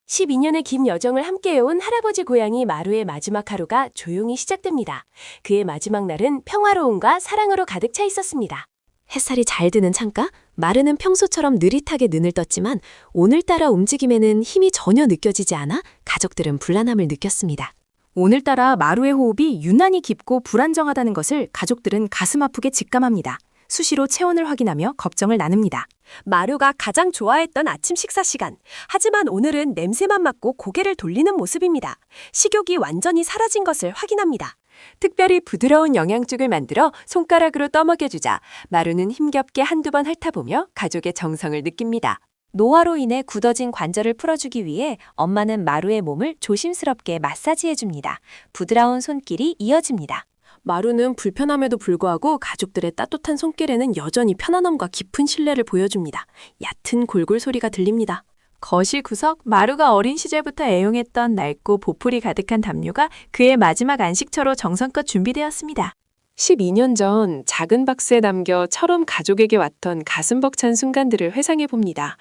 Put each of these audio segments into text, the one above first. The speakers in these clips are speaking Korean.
12년의 긴 여정을 함께해온 할아버지 고양이 마루의 마지막 하루가 조용히 시작됩니다. 그의 마지막 날은 평화로움과 사랑으로 가득 차 있었습니다. 햇살이 잘 드는 창가, 마루는 평소처럼 느릿하게 눈을 떴지만 오늘따라 움직임에는 힘이 전혀 느껴지지 않아 가족들은 불안함을 느꼈습니다. 오늘따라 마루의 호흡이 유난히 깊고 불안정하다는 것을 가족들은 가슴 아프게 직감합니다. 수시로 체온을 확인하며 걱정을 나눕니다. 마루가 가장 좋아했던 아침 식사 시간. 하지만 오늘은 냄새만 맡고 고개를 돌리는 모습입니다. 식욕이 완전히 사라진 것을 확인합니다. 특별히 부드러운 영양죽을 만들어 손가락으로 떠먹여주자 마루는 힘겹게 한두 번 핥아보며 가족의 정성을 느낍니다. 노화로 인해 굳어진 관절을 풀어주기 위해 엄마는 마루의 몸을 조심스럽게 마사지해줍니다. 부드러운 손길이 이어집니다. 마루는 불편함에도 불구하고 가족들의 따뜻한 손길에는 여전히 편안함과 깊은 신뢰를 보여줍니다. 얕은 골골 소리가 들립니다. 거실 구석, 마루가 어린 시절부터 애용했던 낡고 보풀이 가득한 담요가 그의 마지막 안식처로 정성껏 준비되었습니다. 12년 전 작은 박스에 담겨 처럼 가족에게 왔던 가슴 벅찬 순간들을 회상해 봅니다.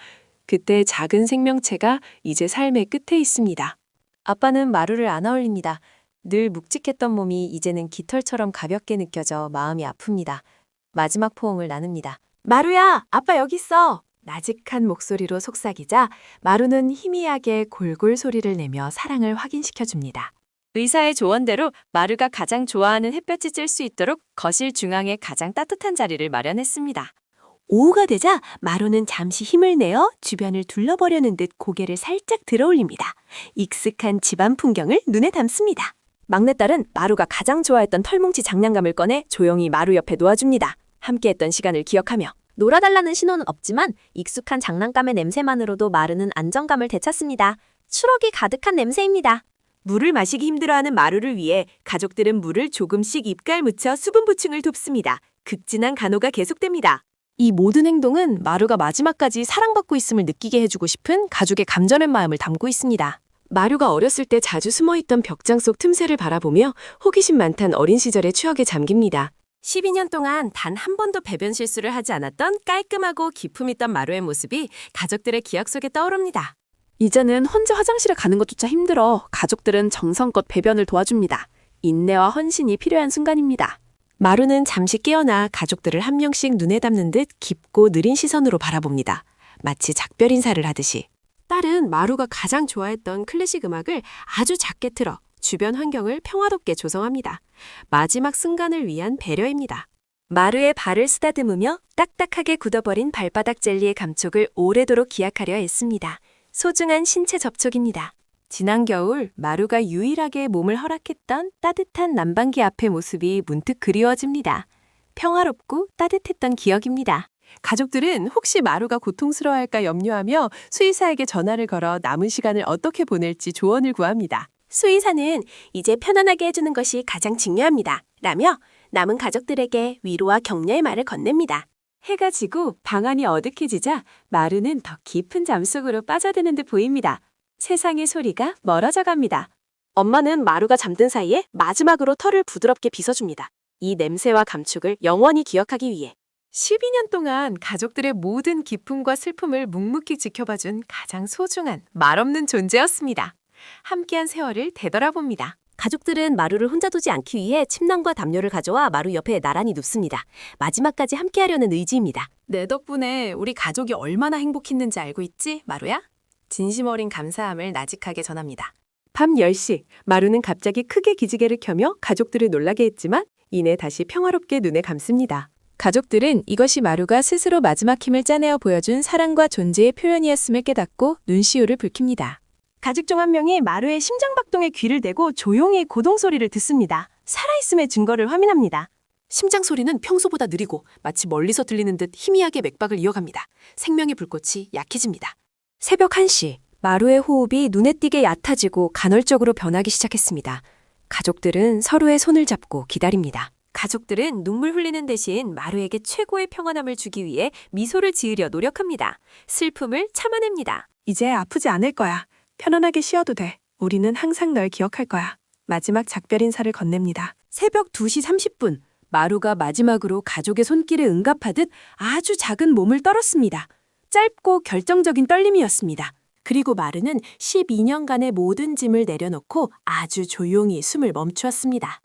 그때 작은 생명체가 이제 삶의 끝에 있습니다. 아빠는 마루를 안아 올립니다. 늘 묵직했던 몸이 이제는 깃털처럼 가볍게 느껴져 마음이 아픕니다. 마지막 포옹을 나눕니다. 마루야, 아빠 여기 있어. 나직한 목소리로 속삭이자 마루는 희미하게 골골 소리를 내며 사랑을 확인시켜줍니다. 의사의 조언대로 마루가 가장 좋아하는 햇볕이 쬐 수 있도록 거실 중앙에 가장 따뜻한 자리를 마련했습니다. 오후가 되자 마루는 잠시 힘을 내어 주변을 둘러보려는 듯 고개를 살짝 들어올립니다. 익숙한 집안 풍경을 눈에 담습니다. 막내딸은 마루가 가장 좋아했던 털뭉치 장난감을 꺼내 조용히 마루 옆에 놓아줍니다. 함께했던 시간을 기억하며. 놀아달라는 신호는 없지만 익숙한 장난감의 냄새만으로도 마루는 안정감을 되찾습니다. 추억이 가득한 냄새입니다. 물을 마시기 힘들어하는 마루를 위해 가족들은 물을 조금씩 입가에 묻혀 수분 보충을 돕습니다. 극진한 간호가 계속됩니다. 이 모든 행동은 마루가 마지막까지 사랑받고 있음을 느끼게 해주고 싶은 가족의 감전의 마음을 담고 있습니다. 마루가 어렸을 때 자주 숨어있던 벽장 속 틈새를 바라보며 호기심 많던 어린 시절의 추억에 잠깁니다. 12년 동안 단 한 번도 배변 실수를 하지 않았던 깔끔하고 기품 있던 마루의 모습이 가족들의 기억 속에 떠오릅니다. 이제는 혼자 화장실에 가는 것조차 힘들어 가족들은 정성껏 배변을 도와줍니다. 인내와 헌신이 필요한 순간입니다. 마루는 잠시 깨어나 가족들을 한 명씩 눈에 담는 듯 깊고 느린 시선으로 바라봅니다. 마치 작별 인사를 하듯이. 딸은 마루가 가장 좋아했던 클래식 음악을 아주 작게 틀어 주변 환경을 평화롭게 조성합니다. 마지막 순간을 위한 배려입니다. 마루의 발을 쓰다듬으며 딱딱하게 굳어버린 발바닥 젤리의 감촉을 오래도록 기약하려 했습니다. 소중한 신체 접촉입니다. 지난 겨울 마루가 유일하게 몸을 허락했던 따뜻한 난방기 앞의 모습이 문득 그리워집니다. 평화롭고 따뜻했던 기억입니다. 가족들은 혹시 마루가 고통스러워할까 염려하며 수의사에게 전화를 걸어 남은 시간을 어떻게 보낼지 조언을 구합니다. 수의사는 이제 편안하게 해주는 것이 가장 중요합니다. 라며 남은 가족들에게 위로와 격려의 말을 건넵니다. 해가 지고 방안이 어둑해지자 마루는 더 깊은 잠속으로 빠져드는 듯 보입니다. 세상의 소리가 멀어져 갑니다. 엄마는 마루가 잠든 사이에 마지막으로 털을 부드럽게 빗어줍니다. 이 냄새와 감촉을 영원히 기억하기 위해. 12년 동안 가족들의 모든 기쁨과 슬픔을 묵묵히 지켜봐준 가장 소중한 말없는 존재였습니다. 함께한 세월을 되돌아봅니다. 가족들은 마루를 혼자 두지 않기 위해 침낭과 담요를 가져와 마루 옆에 나란히 눕습니다. 마지막까지 함께하려는 의지입니다. 내 덕분에 우리 가족이 얼마나 행복했는지 알고 있지, 마루야? 진심 어린 감사함을 나직하게 전합니다. 밤 10시, 마루는 갑자기 크게 기지개를 켜며 가족들을 놀라게 했지만 이내 다시 평화롭게 눈에 감습니다. 가족들은 이것이 마루가 스스로 마지막 힘을 짜내어 보여준 사랑과 존재의 표현이었음을 깨닫고 눈시울을 붉힙니다. 가족 중 한 명이 마루의 심장박동에 귀를 대고 조용히 고동소리를 듣습니다. 살아있음의 증거를 확인합니다. 심장 소리는 평소보다 느리고 마치 멀리서 들리는 듯 희미하게 맥박을 이어갑니다. 생명의 불꽃이 약해집니다. 새벽 1시, 마루의 호흡이 눈에 띄게 얕아지고 간헐적으로 변하기 시작했습니다. 가족들은 서로의 손을 잡고 기다립니다. 가족들은 눈물 흘리는 대신 마루에게 최고의 평안함을 주기 위해 미소를 지으려 노력합니다. 슬픔을 참아냅니다. 이제 아프지 않을 거야. 편안하게 쉬어도 돼. 우리는 항상 널 기억할 거야. 마지막 작별 인사를 건넵니다. 새벽 2시 30분, 마루가 마지막으로 가족의 손길에 응답하듯 아주 작은 몸을 떨었습니다. 짧고 결정적인 떨림이었습니다. 그리고 마루는 12년간의 모든 짐을 내려놓고 아주 조용히 숨을 멈추었습니다.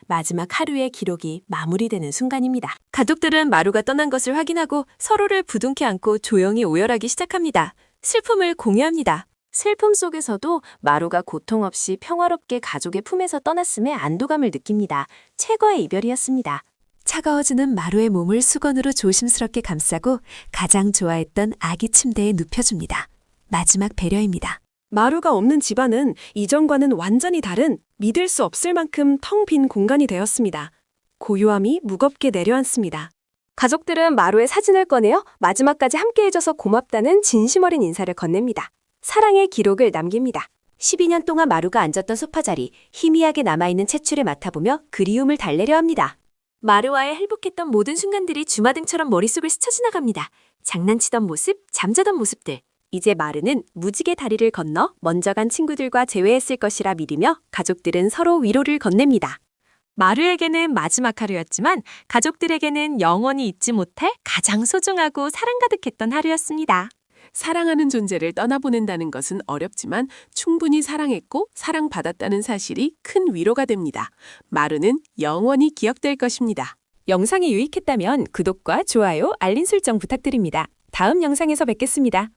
마지막 하루의 기록이 마무리되는 순간입니다. 가족들은 마루가 떠난 것을 확인하고 서로를 부둥켜 안고 조용히 오열하기 시작합니다. 슬픔을 공유합니다. 슬픔 속에서도 마루가 고통 없이 평화롭게 가족의 품에서 떠났음에 안도감을 느낍니다. 최고의 이별이었습니다. 차가워지는 마루의 몸을 수건으로 조심스럽게 감싸고 가장 좋아했던 아기 침대에 눕혀줍니다. 마지막 배려입니다. 마루가 없는 집안은 이전과는 완전히 다른 믿을 수 없을 만큼 텅 빈 공간이 되었습니다. 고요함이 무겁게 내려앉습니다. 가족들은 마루의 사진을 꺼내어 마지막까지 함께해줘서 고맙다는 진심 어린 인사를 건넵니다. 사랑의 기록을 남깁니다. 12년 동안 마루가 앉았던 소파 자리, 희미하게 남아있는 채출을 맡아보며 그리움을 달래려 합니다. 마루와의 행복했던 모든 순간들이 주마등처럼 머릿속을 스쳐 지나갑니다. 장난치던 모습, 잠자던 모습들. 이제 마루는 무지개 다리를 건너 먼저 간 친구들과 재회했을 것이라 믿으며 가족들은 서로 위로를 건넵니다. 마루에게는 마지막 하루였지만 가족들에게는 영원히 잊지 못할 가장 소중하고 사랑 가득했던 하루였습니다. 사랑하는 존재를 떠나보낸다는 것은 어렵지만 충분히 사랑했고 사랑받았다는 사실이 큰 위로가 됩니다. 마루는 영원히 기억될 것입니다. 영상이 유익했다면 구독과 좋아요, 알림 설정 부탁드립니다. 다음 영상에서 뵙겠습니다.